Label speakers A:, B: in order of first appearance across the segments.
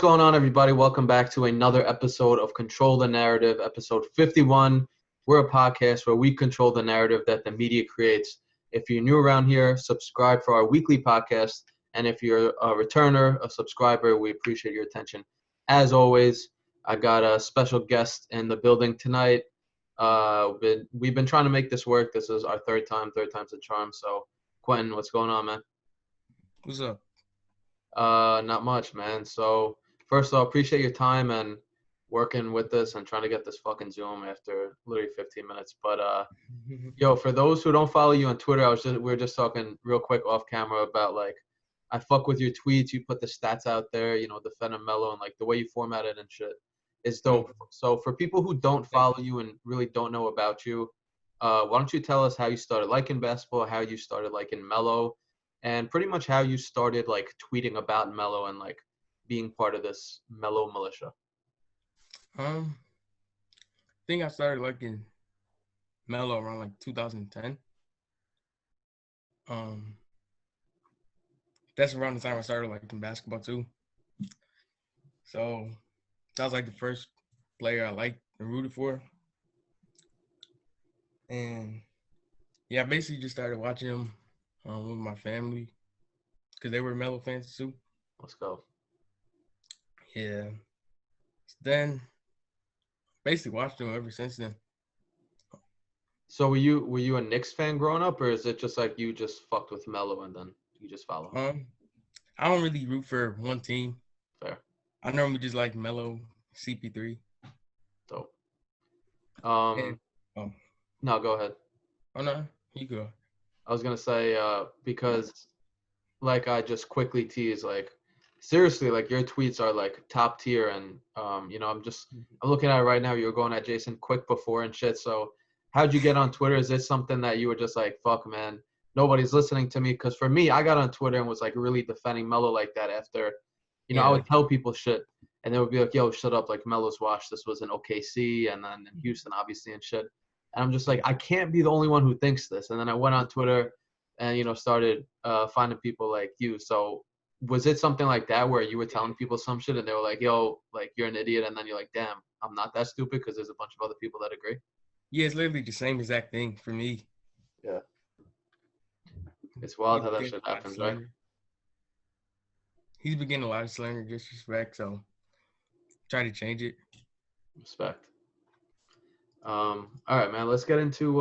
A: going on, everybody? Welcome back to another episode of Control the Narrative, episode 51. We're a podcast where we control the narrative that the media creates. If you're new around here, subscribe for our weekly podcast. And if you're a returner, a subscriber, we appreciate your attention. As always, I got a special guest in the building tonight. We've been trying to make this work. This is our third time's a charm. So, Quentin, what's going on, man?
B: What's up?
A: Not much, man. So first of all, appreciate your time and working with us and trying to get this fucking Zoom after literally 15 minutes. But yo, for those who don't follow you on Twitter, we were just talking real quick off camera about like I fuck with your tweets. You put the stats out there, you know, defending Melo and like the way you format it and shit is dope. So for people who don't follow you and really don't know about you, why don't you tell us how you started liking basketball, how you started liking Melo, and pretty much how you started like tweeting about Melo and like being part of this Melo militia.
B: I think I started liking Melo around like 2010. That's around the time I started liking basketball too. So that was like the first player I liked and rooted for. And yeah, I basically just started watching him with my family because they were Melo fans too.
A: Let's go.
B: Yeah. Then basically watched him ever since then.
A: So were you a Knicks fan growing up, or is it just like you just fucked with Melo and then you just follow him?
B: I don't really root for one team.
A: Fair.
B: I normally just like Melo, CP3.
A: Dope.
B: No,
A: go ahead.
B: Oh no, you go.
A: I was gonna say because like I just quickly tease, like seriously, like your tweets are like top tier, and you know, I'm looking at it right now. You were going at Jason Quick before and shit. So how'd you get on Twitter? Is this something that you were just like, fuck, man, nobody's listening to me? Because for me, I got on Twitter and was like really defending Melo like that after, you know, I would tell people shit, and they would be like, yo, shut up, like Melo's washed. This was in OKC and then in Houston, obviously, and shit. And I'm just like, I can't be the only one who thinks this. And then I went on Twitter and, you know, started finding people like you. So was it something like that where you were telling people some shit and they were like, yo, like, you're an idiot. And then you're like, damn, I'm not that stupid because there's a bunch of other people that agree?
B: Yeah, it's literally the same exact thing for me.
A: Yeah. It's wild how that shit happens, right?
B: He's been getting a lot of slander, disrespect, so try to change it.
A: Respect. All right, man. Let's get into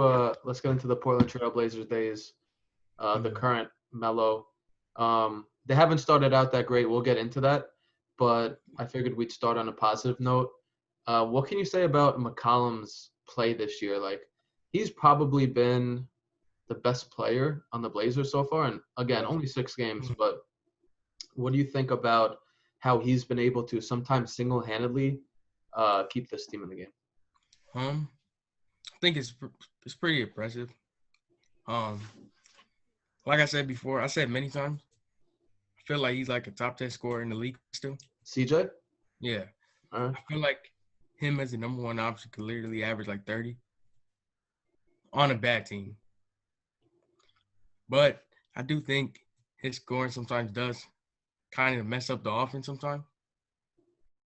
A: the Portland Trail Blazers days. The current Melo. They haven't started out that great. We'll get into that, but I figured we'd start on a positive note. What can you say about McCollum's play this year? Like, he's probably been the best player on the Blazers so far, and again, only 6 games. But what do you think about how he's been able to sometimes single-handedly keep this team in the game?
B: I think it's pretty impressive. Like I said before, I said many times, I feel like he's like a top 10 scorer in the league still.
A: CJ?
B: Yeah. I feel like him as the number one option could literally average like 30 on a bad team. But I do think his scoring sometimes does kind of mess up the offense sometimes.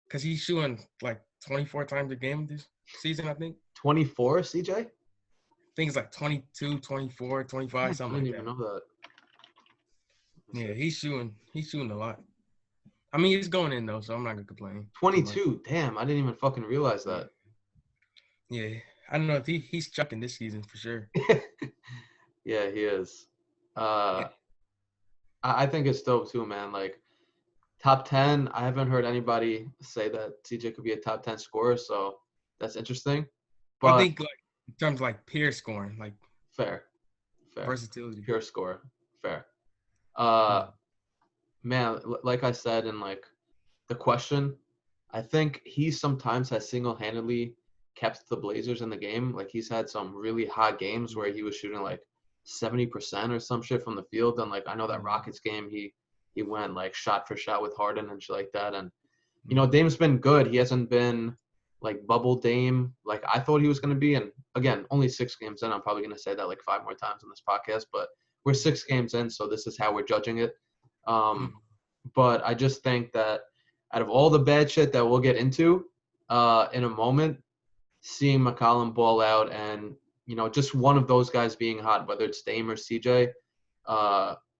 B: Because he's shooting like 24 times a game this season, I think.
A: 24, CJ?
B: I think it's like 22, 24, 25, something like that.
A: I didn't even know that.
B: Yeah, he's shooting a lot. I mean, he's going in, though, so I'm not going to complain.
A: 22? Damn, I didn't even fucking realize that.
B: Yeah, I don't know if he's chucking this season for sure.
A: Yeah, he is. I think it's dope, too, man. Like, top 10, I haven't heard anybody say that CJ could be a top 10 scorer, so that's interesting. But
B: I think, like, in terms of, like, pure scoring, like,
A: fair.
B: Versatility.
A: Pure score. Fair. Man, like I said in, like, the question, I think he sometimes has single-handedly kept the Blazers in the game. Like, he's had some really hot games where he was shooting, like, 70% or some shit from the field. And, like, I know that Rockets game, he went, like, shot for shot with Harden and shit like that. And, you know, Dame's been good. He hasn't been – like bubble Dame, like I thought he was going to be. And again, only 6 games in. I'm probably going to say that like 5 more times on this podcast, but we're 6 games in, so this is how we're judging it. But I just think that out of all the bad shit that we'll get into in a moment, seeing McCollum ball out and, just one of those guys being hot, whether it's Dame or CJ.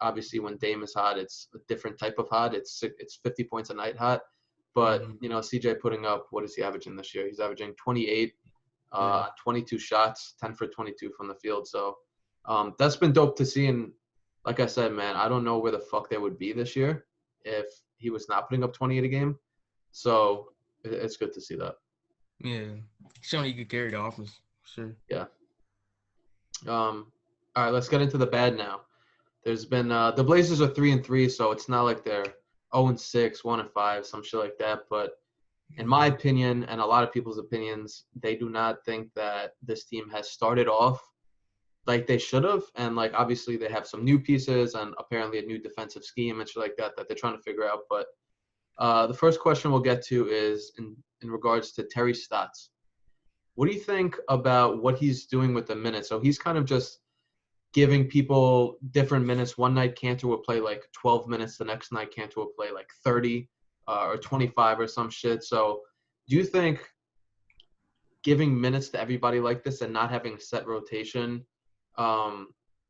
A: Obviously, when Dame is hot, it's a different type of hot. It's 50 points a night hot. But, CJ putting up, what is he averaging this year? He's averaging 28, 22 shots, 10 for 22 from the field. So that's been dope to see. And like I said, man, I don't know where the fuck they would be this year if he was not putting up 28 a game. So it's good to see that.
B: Yeah. Showing he could carry the offense. Sure.
A: Yeah. All right, let's get into the bad now. There's been the Blazers are 3-3, so it's not like they're 0-6, 1-5, some shit like that. But in my opinion, and a lot of people's opinions, they do not think that this team has started off like they should have. And like obviously they have some new pieces and apparently a new defensive scheme and shit like that they're trying to figure out. But the first question we'll get to is in regards to Terry Stotts. What do you think about what he's doing with the minutes? So he's kind of just giving people different minutes. One night Cantor will play like 12 minutes. The next night Cantor will play like 30 or 25 or some shit. So do you think giving minutes to everybody like this and not having a set rotation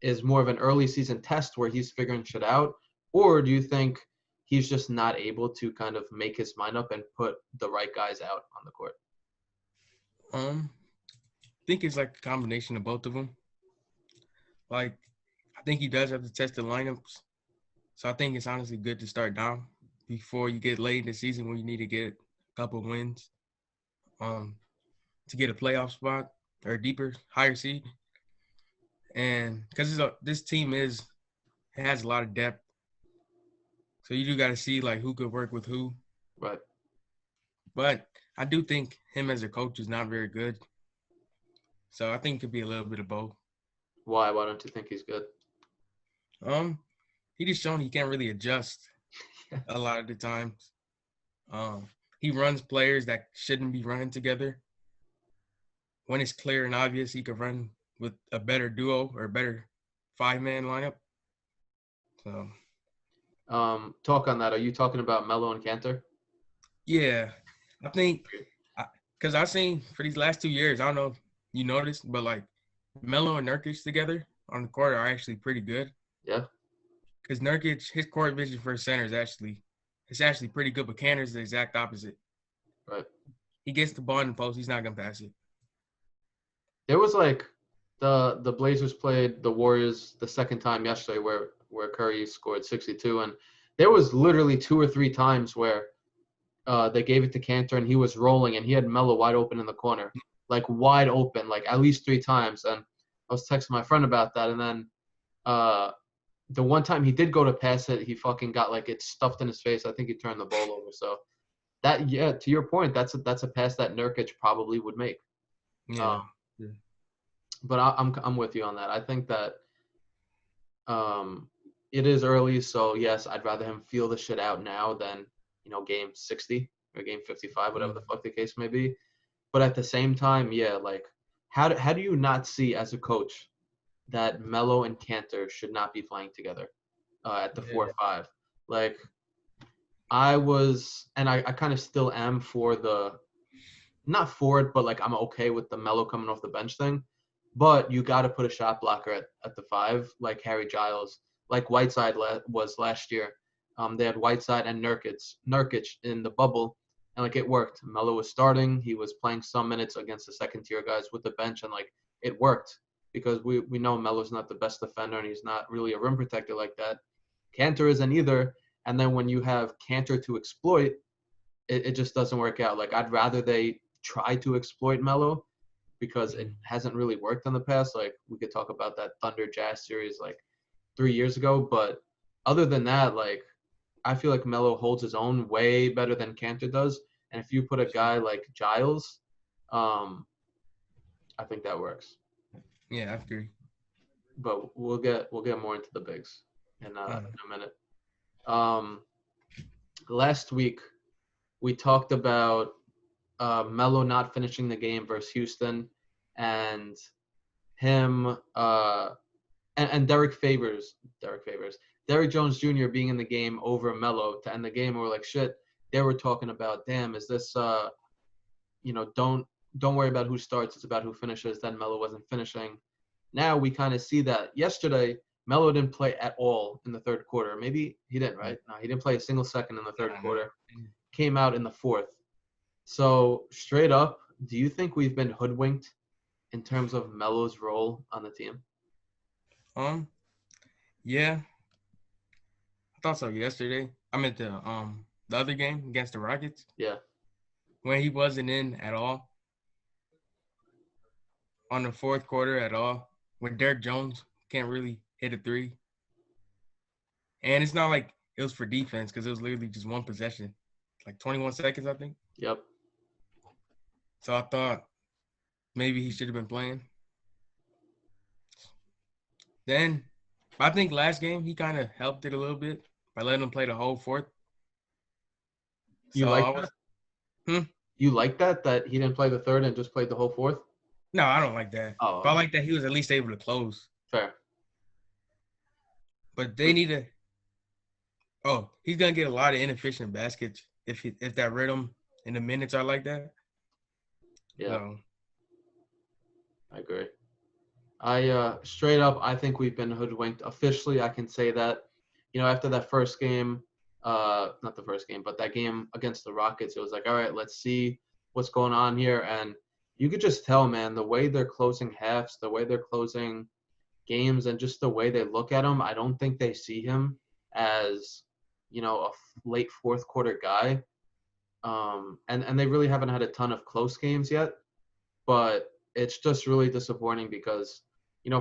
A: is more of an early season test where he's figuring shit out? Or do you think he's just not able to kind of make his mind up and put the right guys out on the court?
B: I think it's like a combination of both of them. Like, I think he does have to test the lineups. So I think it's honestly good to start down before you get late in the season when you need to get a couple wins to get a playoff spot or a deeper, higher seed. And because this team has a lot of depth. So you do got to see, like, who could work with who.
A: Right.
B: But I do think him as a coach is not very good. So I think it could be a little bit of both.
A: Why? Why don't you think he's good?
B: He just shown he can't really adjust a lot of the times. He runs players that shouldn't be running together. When it's clear and obvious, he could run with a better duo or a better 5-man lineup. So,
A: talk on that. Are you talking about Melo and Cantor?
B: Yeah, I think because I've seen for these last 2 years, I don't know if you noticed, but like Melo and Nurkic together on the court are actually pretty good.
A: Yeah.
B: Because Nurkic, his court vision for a center is actually pretty good, but Cantor's the exact opposite.
A: Right.
B: He gets the ball in the post, he's not gonna pass it.
A: There was like the Blazers played the Warriors the second time yesterday where Curry scored 62, and there was literally 2 or 3 times where they gave it to Cantor and he was rolling and he had Melo wide open in the corner, like wide open, like at least 3 times. And I was texting my friend about that, and then the one time he did go to pass it, he fucking got like it stuffed in his face. I think he turned the ball over. So that, yeah, to your point, that's a pass that Nurkic probably would make.
B: Yeah.
A: But I'm with you on that. I think that it is early, so yes, I'd rather him feel the shit out now than game 60 or game 55, whatever the fuck the case may be. But at the same time, yeah, like how do you not see as a coach that Melo and Cantor should not be playing together at the 4-5? Like I was, and I kind of still am for not for it, but like I'm okay with the Melo coming off the bench thing. But you got to put a shot blocker at the 5, like Harry Giles, like Whiteside was last year. They had Whiteside and Nurkic in the bubble, and like it worked. Melo was starting. He was playing some minutes against the second-tier guys with the bench, and like it worked because we know Melo's not the best defender, and he's not really a rim protector like that. Cantor isn't either. And then when you have Cantor to exploit, it just doesn't work out. Like I'd rather they try to exploit Melo, because it hasn't really worked in the past. Like we could talk about that Thunder Jazz series like 3 years ago, but other than that, like I feel like Melo holds his own way better than Cantor does. And if you put a guy like Giles, I think that works.
B: Yeah, I agree.
A: But we'll get more into the bigs in a minute. Last week we talked about Melo not finishing the game versus Houston, and him and Derek Jones Jr. being in the game over Melo to end the game. We're like, shit, they were talking about, damn, is this don't worry about who starts, it's about who finishes. Then Melo wasn't finishing. Now we kind of see that. Yesterday, Melo didn't play at all in the third quarter. Maybe he didn't, right? No, he didn't play a single second in the third quarter. Came out in the fourth. So straight up, do you think we've been hoodwinked in terms of Melo's role on the team?
B: Yeah, I thought so yesterday. I meant the other game against the Rockets.
A: Yeah.
B: When he wasn't in at all on the fourth quarter at all. When Derek Jones can't really hit a three. And it's not like it was for defense because it was literally just one possession. Like 21 seconds, I think.
A: Yep.
B: So I thought maybe he should have been playing. Then I think last game he kind of helped it a little bit by letting him play the whole fourth.
A: You like that? You like that he didn't play the third and just played the whole fourth?
B: No, I don't like that.
A: Oh,
B: but I like that he was at least able to close.
A: Fair.
B: But they need to. Oh, he's gonna get a lot of inefficient baskets if that rhythm and the minutes are like that.
A: Yeah.
B: So.
A: I agree. Straight up, I think we've been hoodwinked. Officially, I can say that. After that first game, not the first game, but that game against the Rockets, it was like, all right, let's see what's going on here. And you could just tell, man, the way they're closing halves, the way they're closing games, and just the way they look at him, I don't think they see him as, a late fourth quarter guy. And they really haven't had a ton of close games yet. But it's just really disappointing because,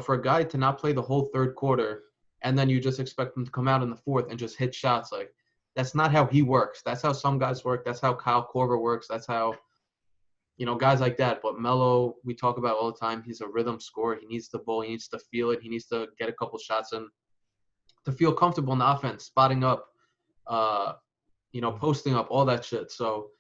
A: for a guy to not play the whole third quarter and then you just expect him to come out in the fourth and just hit shots, like, that's not how he works. That's how some guys work. That's how Kyle Korver works. That's how, guys like that. But Melo, we talk about all the time, he's a rhythm scorer. He needs the ball. He needs to feel it. He needs to get a couple shots in to feel comfortable in the offense, spotting up, posting up, all that shit. So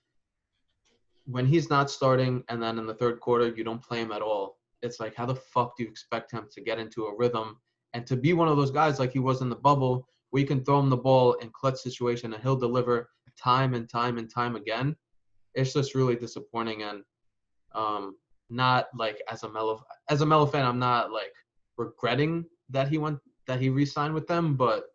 A: when he's not starting and then in the third quarter you don't play him at all, it's like, how the fuck do you expect him to get into a rhythm and to be one of those guys like he was in the bubble where you can throw him the ball in clutch situation and he'll deliver time and time and time again? It's just really disappointing. And not like as a Melo fan, I'm not like regretting that he re-signed with them, but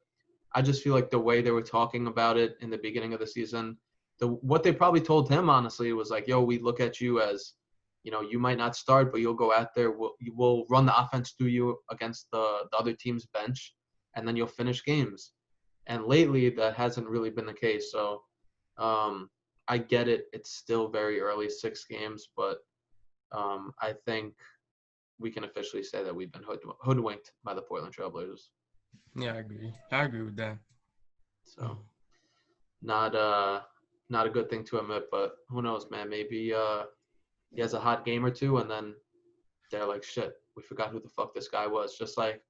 A: I just feel like the way they were talking about it in the beginning of the season, what they probably told him, honestly, was like, yo, we look at you as, you might not start, but you'll go out there. We'll run the offense through you against the other team's bench, and then you'll finish games. And lately, that hasn't really been the case. So I get it. It's still very early, 6 games, but I think we can officially say that we've been hoodwinked by the Portland Trailblazers.
B: Yeah, I agree with that.
A: So not a good thing to admit, but who knows, man? Maybe he has a hot game or two, and then they're like, shit, we forgot who the fuck this guy was. Just like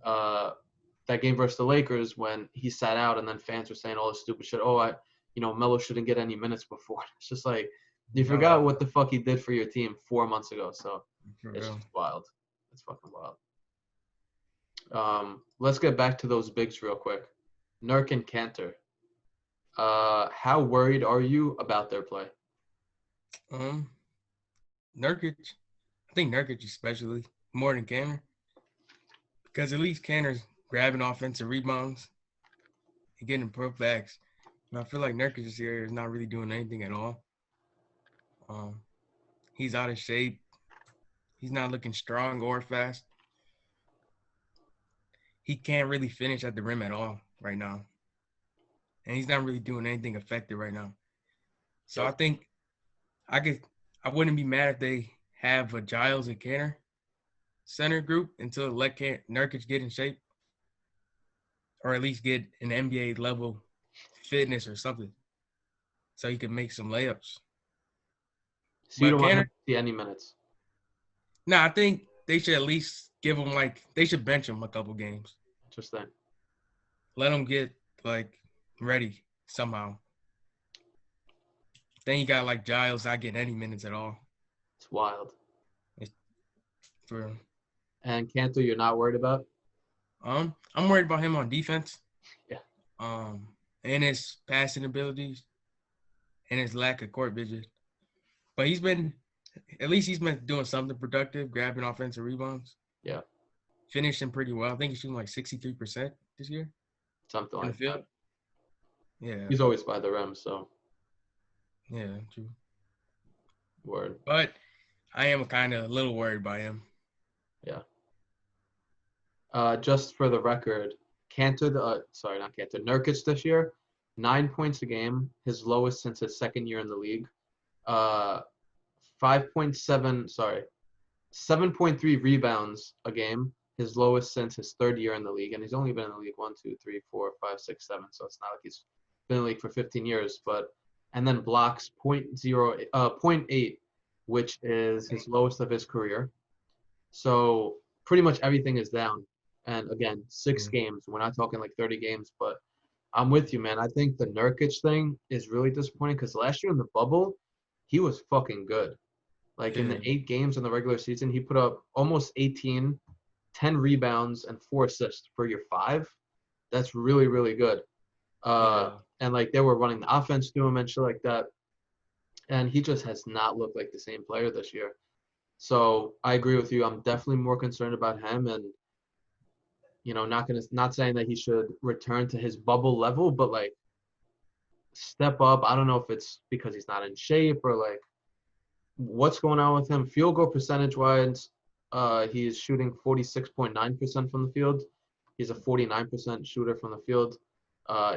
A: that game versus the Lakers when he sat out, and then fans were saying all this stupid shit. Oh, Melo shouldn't get any minutes before. It's just like you forgot what the fuck he did for your team 4 months ago. So it's just wild. It's fucking wild. Let's get back to those bigs real quick. Nurk and Cantor. How worried are you about their play?
B: Nurkic. I think Nurkic especially more than Cantor, because at least Cantor's grabbing offensive rebounds and getting putbacks. And I feel like Nurkic this year is not really doing anything at all. He's out of shape. He's not looking strong or fast. He can't really finish at the rim at all right now. And he's not really doing anything effective right now. So I think I wouldn't be mad if they have a Giles and Cantor center group until let Nurkic get in shape, or at least get an NBA level fitness or something, so he can make some layups.
A: So you don't want him to see any minutes?
B: No, I think they should at least give him they should bench him a couple games.
A: Interesting.
B: Let him get ready somehow. Then you got Giles not getting any minutes at all.
A: It's wild.
B: For
A: and Cantor, you're not worried about?
B: I'm worried about him on defense.
A: Yeah.
B: And his passing abilities. and his lack of court vision. But he's been doing something productive, grabbing offensive rebounds.
A: Yeah.
B: Finishing pretty well. I think he's shooting like 63% this year.
A: Something
B: in
A: like
B: the field.
A: that.
B: Yeah.
A: He's always by the rim, so.
B: Yeah, true.
A: Word.
B: But I am kind of a little worried by him.
A: Yeah. Just for the record, Nurkic this year, 9 points a game, his lowest since his second year in the league. 7.3 rebounds a game, his lowest since his third year in the league, and he's only been in the league 1, 2, 3, 4, 5, 6, 7. So it's not like he's been in the league for 15 years. And then blocks 0.8, which is his lowest of his career. So pretty much everything is down. And again, 6 games. We're not talking like 30 games, but I'm with you, man. I think the Nurkic thing is really disappointing because last year in the bubble, he was fucking good. Like in the 8 games in the regular season, he put up almost 18, 10 rebounds, and 4 assists for your 5. That's really, really good. And like they were running the offense through him and shit like that. And he just has not looked like the same player this year. So I agree with you. I'm definitely more concerned about him, and not saying that he should return to his bubble level, but like step up. I don't know if it's because he's not in shape or like what's going on with him. Field goal percentage wise, he's shooting 46.9% from the field. He's a 49% shooter from the field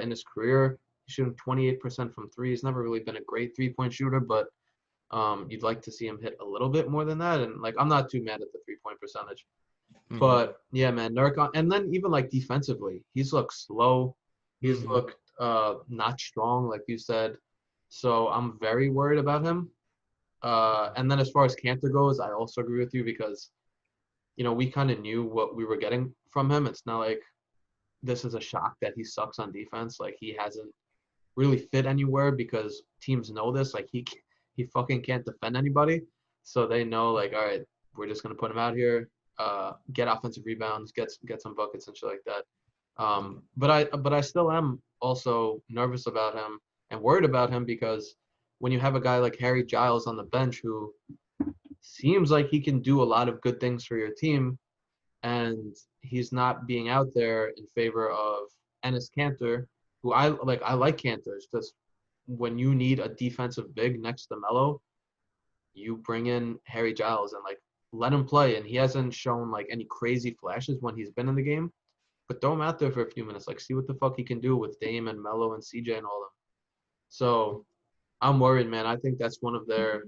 A: in his career. He's shooting 28% from 3. He's never really been a great 3-point shooter, but you'd like to see him hit a little bit more than that. And like, I'm not too mad at the 3-point percentage. Mm-hmm. But yeah, man, Nurkic, and then even like defensively, he's looked slow. He's looked not strong, like you said. So I'm very worried about him. And then as far as Kanter goes, I also agree with you because, we kind of knew what we were getting from him. It's not like this is a shock that he sucks on defense. Like he hasn't really fit anywhere because teams know this. Like he fucking can't defend anybody. So they know like, all right, we're just going to put him out here, get offensive rebounds, get some buckets and shit like that. But I still am also nervous about him and worried about him because when you have a guy like Harry Giles on the bench who seems like he can do a lot of good things for your team, and he's not being out there in favor of Enes Kanter, who I like Kanter. It's just when you need a defensive big next to Melo, you bring in Harry Giles and like let him play. And he hasn't shown like any crazy flashes when he's been in the game, but throw him out there for a few minutes, like see what the fuck he can do with Dame and Melo and CJ and all of them. So I'm worried, man. I think that's one of their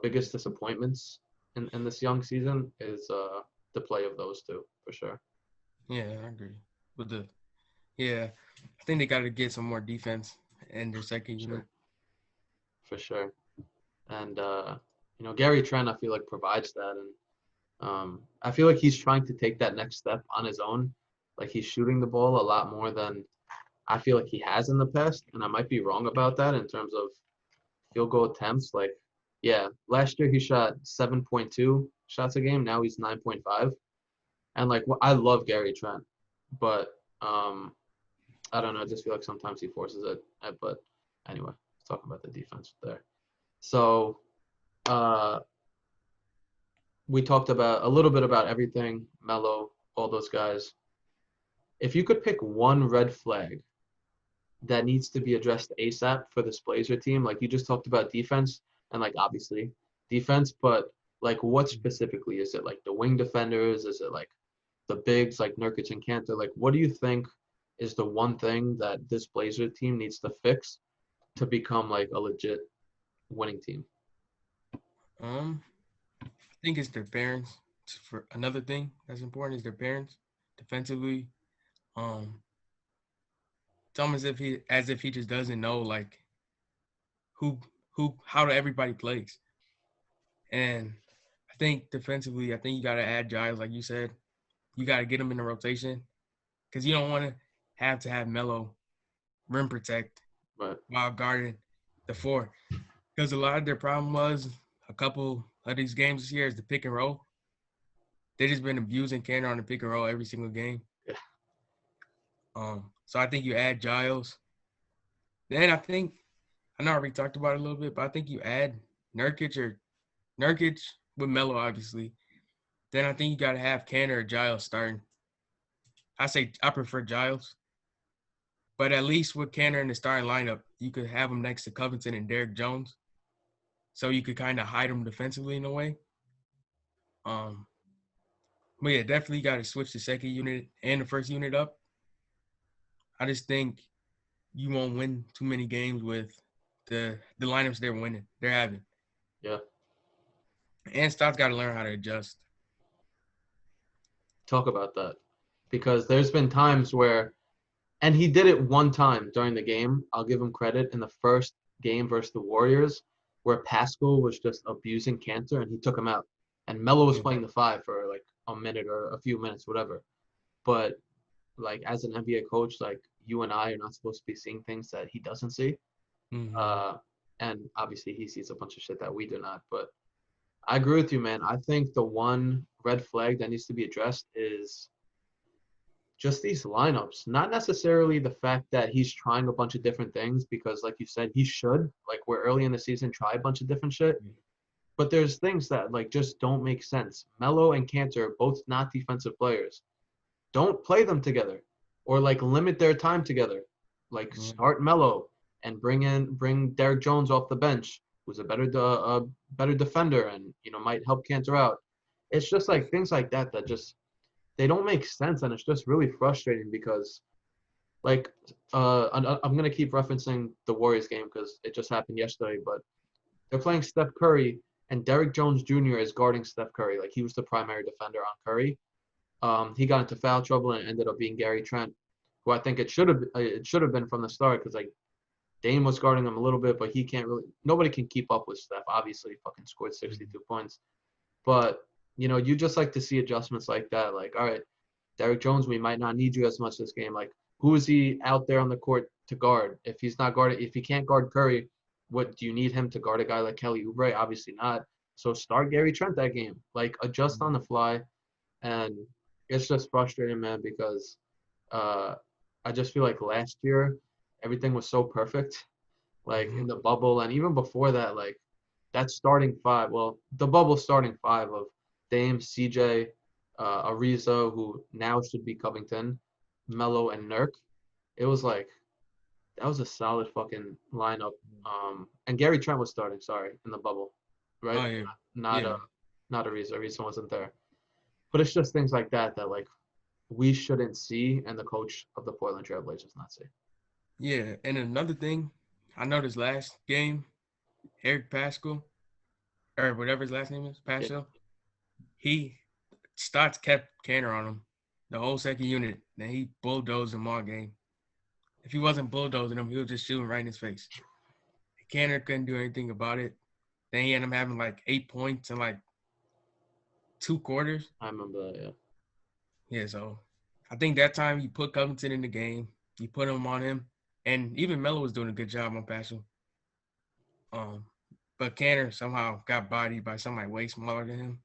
A: biggest disappointments in this young season is the play of those two, for sure.
B: Yeah, I agree. I think they got to get some more defense in their second unit.
A: For sure. And, Gary Trent, I feel like, provides that. And I feel like he's trying to take that next step on his own. Like, he's shooting the ball a lot more than I feel like he has in the past. And I might be wrong about that in terms of field goal attempts. Like, yeah, last year he shot 7.2 shots a game. Now he's 9.5. And, like, I love Gary Trent. But I don't know. I just feel like sometimes he forces it. But anyway, let's talk about the defense there. So we talked about a little bit about everything, Melo, all those guys. If you could pick one red flag that needs to be addressed ASAP for this Blazer team, like you just talked about defense and like obviously defense, but like what specifically is it? Like the wing defenders? Is it like the bigs like Nurkic and Kanter? Like what do you think is the one thing that this Blazer team needs to fix to become like a legit winning team?
B: I think it's their parents. For another thing that's important is their parents defensively. It's almost as if he just doesn't know like how everybody plays. And I think defensively, I think you gotta add Giles, like you said. You gotta get him in the rotation because you don't want to have Melo rim protect while guarding the 4. Because a lot of their problem was a couple of these games this year is the pick and roll. They just been abusing Kanter on the pick and roll every single game. Yeah. So I think you add Giles. Then I think I know I already talked about it a little bit, but I think you add Nurkic with Melo, obviously. Then I think you got to have Canner or Giles starting. I prefer Giles. But at least with Canner in the starting lineup, you could have him next to Covington and Derrick Jones. So you could kind of hide him defensively in a way. But yeah, definitely got to switch the second unit and the first unit up. I just think you won't win too many games with the lineups they're having.
A: Yeah.
B: And Stotts got to learn how to adjust.
A: Talk about that. Because there's been times where, and he did it one time during the game. I'll give him credit in the first game versus the Warriors, where Pascal was just abusing Cantor and he took him out. And Melo was playing the 5 for like a minute or a few minutes, whatever. But like as an NBA coach, like you and I are not supposed to be seeing things that he doesn't see.
B: Mm-hmm.
A: And obviously he sees a bunch of shit that we do not. But I agree with you, man. I think the one red flag that needs to be addressed is just these lineups. Not necessarily the fact that he's trying a bunch of different things, because like you said, he should. Like we're early in the season, try a bunch of different shit. But there's things that like just don't make sense. Melo and Cantor are both not defensive players. Don't play them together, or like limit their time together. Like start Melo and bring Derrick Jones off the bench, who's a better defender and might help Cantor out. It's just like things like that that just they don't make sense, and it's just really frustrating because like I'm gonna keep referencing the Warriors game because it just happened yesterday, but they're playing Steph Curry and Derrick Jones Jr. is guarding Steph Curry. Like he was the primary defender on Curry. He got into foul trouble and it ended up being Gary Trent, who I think it should have been from the start, because like Dame was guarding him a little bit, but nobody can keep up with Steph. Obviously, he fucking scored 62 points. But, you just like to see adjustments like that. Like, all right, Derrick Jones, we might not need you as much this game. Like, who is he out there on the court to guard? If he can't guard Curry, what do you need him to guard a guy like Kelly Oubre? Obviously not. So start Gary Trent that game. Like, adjust on the fly. And it's just frustrating, man, because I just feel like last year everything was so perfect. Like in the bubble and even before that, like that starting 5, the bubble starting 5 of Dame, CJ, Ariza, who now should be Covington, Melo, and Nurk. It was like that was a solid fucking lineup. And Gary Trent was starting, in the bubble, right?
B: Oh, yeah.
A: Not Ariza. Ariza wasn't there. But it's just things like that that like we shouldn't see, and the coach of the Portland Trail Blazers not see.
B: Yeah, and another thing, I noticed last game, Eric Pascal, or whatever his last name is, Pascal, Stotts kept Canner on him the whole second unit. Then he bulldozed him all game. If he wasn't bulldozing him, he was just shooting right in his face. Canner couldn't do anything about it. Then he ended up having like 8 points in like 2 quarters.
A: I remember that, yeah.
B: Yeah, so I think that time you put Covington in the game, you put him on him, and even Melo was doing a good job on Pascal. But Canner somehow got bodied by somebody way smaller than him.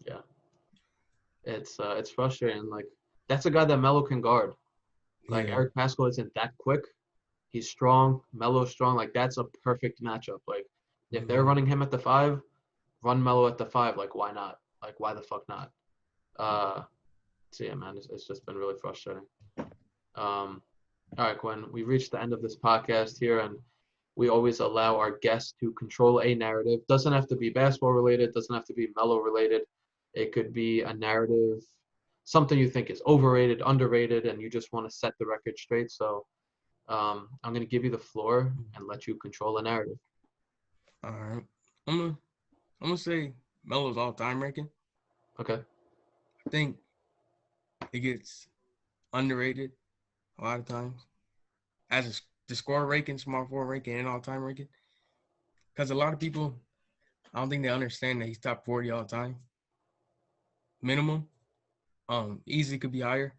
A: Yeah. It's frustrating. Like that's a guy that Melo can guard. Like Eric Pascal isn't that quick. He's strong. Melo's strong. Like that's a perfect matchup. Like if they're running him at the 5, run Melo at the 5. Like why not? Like why the fuck not? So yeah, man, it's just been really frustrating. All right, Gwen, we reached the end of this podcast here, and we always allow our guests to control a narrative. Doesn't have to be basketball related. Doesn't have to be Melo related. It could be a narrative, something you think is overrated, underrated, and you just want to set the record straight. So I'm going to give you the floor and let you control a narrative.
B: All right. I'm gonna say Melo's all-time ranking.
A: Okay.
B: I think it gets underrated a lot of times as the score ranking, small forward ranking, and all-time ranking. Because a lot of people, I don't think they understand that he's top 40 all time. Minimum. Easily could be higher.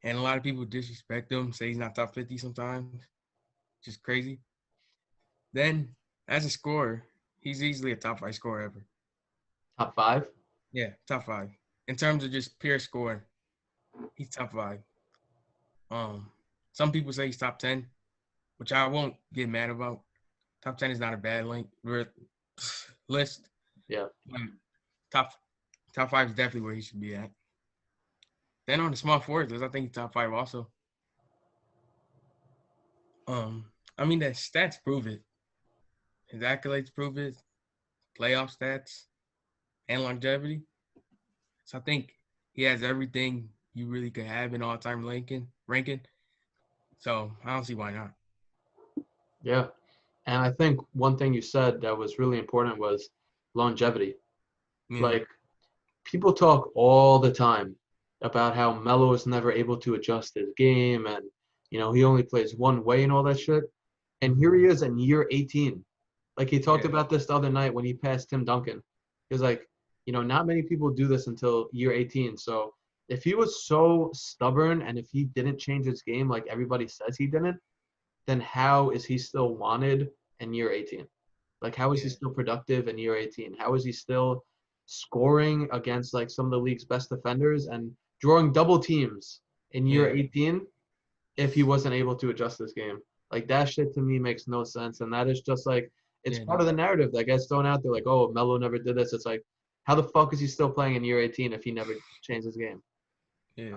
B: And a lot of people disrespect him, say he's not top 50 sometimes. Just crazy. Then, as a scorer, he's easily a top 5 scorer ever.
A: Top 5?
B: Yeah, top 5. In terms of just pure scoring, he's top 5. Some people say he's top 10. which I won't get mad about. Top 10 is not a bad list.
A: Yeah.
B: Top 5 is definitely where he should be at. Then on the small forward list, I think top 5 also. I mean, the stats prove it. His accolades prove it. Playoff stats and longevity. So I think he has everything you really could have in all-time ranking. So I don't see why not.
A: Yeah. And I think one thing you said that was really important was longevity.
B: Yeah.
A: Like, people talk all the time about how Melo is never able to adjust his game and, you know, he only plays one way and all that shit. And here he is in year 18. Like, he talked about this the other night when he passed Tim Duncan. He was like, you know, not many people do this until year 18. So if he was so stubborn and if he didn't change his game like everybody says he didn't, then how is he still wanted in year 18? Like, how is he still productive in year 18? How is he still scoring against like some of the league's best defenders and drawing double teams in year 18 if he wasn't able to adjust his game? Like, that shit to me makes no sense. And that is just like, it's part of the narrative that gets thrown out there. Like, oh, Melo never did this. It's like, how the fuck is he still playing in year 18 if he never changed his game?
B: Yeah.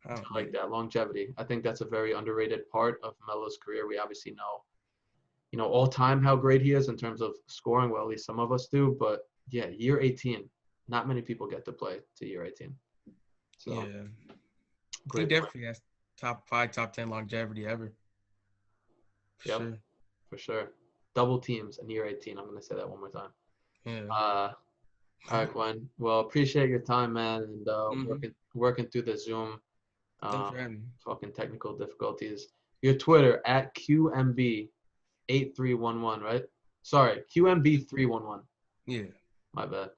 A: I like that longevity. I think that's a very underrated part of Melo's career. We obviously know, you know, all time how great he is in terms of scoring. Well, at least some of us do. But yeah, year 18, not many people get to play to year 18. So
B: yeah,
A: great.
B: He definitely has top 5, top 10 longevity ever.
A: Sure. For sure. Double teams in year 18. I'm gonna say that one more time.
B: Yeah.
A: All right, Gwen. Well, appreciate your time, man, and working through the Zoom. Fucking technical difficulties. Your Twitter at QMB8311, right? Sorry, QMB311.
B: Yeah.
A: My bad.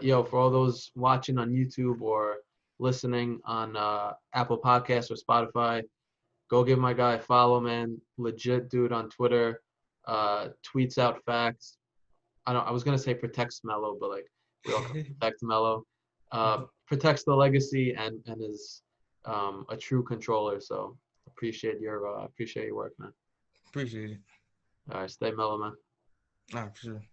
A: Yo, for all those watching on YouTube or listening on Apple Podcasts or Spotify, go give my guy a follow, man. Legit dude on Twitter. Tweets out facts. I was gonna say protects Melo, but like we all protect Melo. Protects the legacy and is a true controller. So appreciate your work, man.
B: Appreciate it.
A: All right, stay mellow, man.
B: For sure.